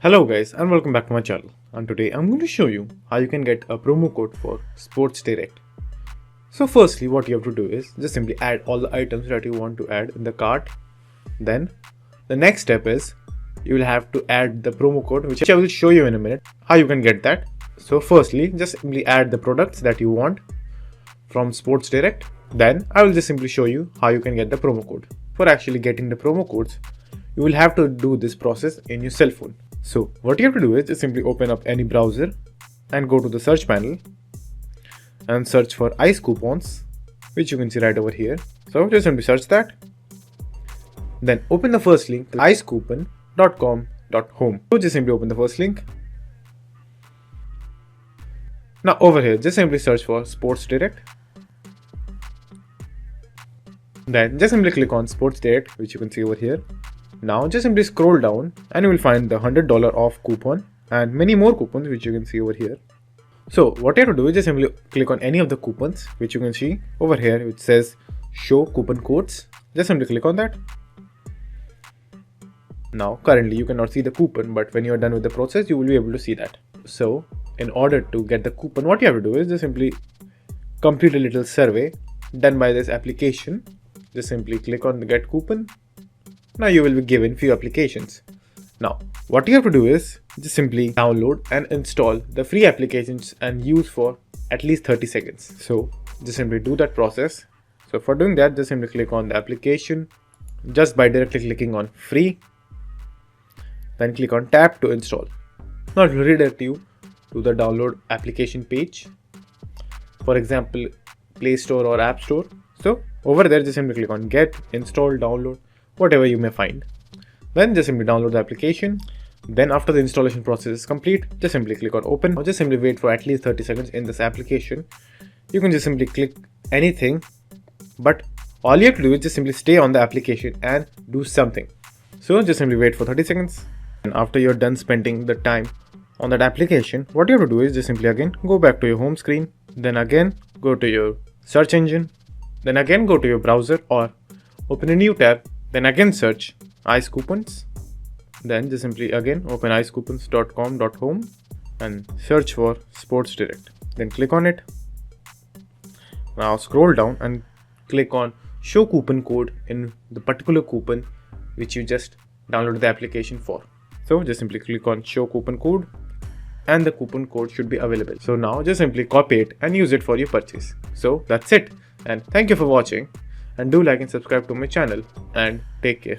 Hello guys and welcome back to my channel, and today I'm going to show you how you can get a promo code for Sports Direct. So firstly what you have to do is just simply add all the items that you want to add in the cart. Then the next step is you will have to add the promo code, which I will show you in a minute how you can get that. So firstly just simply add the products that you want from Sports Direct. Then I will just simply show you how you can get the promo code. For actually getting the promo codes, you will have to do this process in your cell phone. So what you have to do is just simply open up any browser and go to the search panel and search for ICE coupons, which you can see right over here. So just simply search that. Then open the first link, icecoupon.com.home. So just simply open the first link. Now over here, just simply search for Sports Direct. Then just simply click on Sports Direct, which you can see over here. Now just simply scroll down and you will find the $100 off coupon and many more coupons, which you can see over here. So what you have to do is just simply click on any of the coupons, which you can see over here, which says show coupon codes. Just simply click on that. Now currently you cannot see the coupon, but when you are done with the process you will be able to see that. So in order to get the coupon, what you have to do is just simply complete a little survey done by this application. Just simply click on the get coupon. Now you will be given few applications. Now what you have to do is just simply download and install the free applications and use for at least 30 seconds. So just simply do that process. So for doing that, just simply click on the application just by directly clicking on free. Then click on tap to install. Now it will redirect you to the download application page. For example, Play Store or App Store. So over there just simply click on get, install, download, whatever you may find. Then just simply download the application. Then after the installation process is complete, just simply click on open, or just simply wait for at least 30 seconds in this application. You can just simply click anything, but all you have to do is just simply stay on the application and do something. So just simply wait for 30 seconds. And after you're done spending the time on that application, what you have to do is just simply again go back to your home screen, then again go to your search engine, then again go to your browser or open a new tab. Then again search ICE coupons. Then just simply again open icecoupons.com.home and search for Sports Direct. Then click on it. Now scroll down and click on show coupon code in the particular coupon which you just downloaded the application for. So just simply click on show coupon code and the coupon code should be available. So now just simply copy it and use it for your purchase. So that's it, and thank you for watching. And do like and subscribe to my channel, and take care.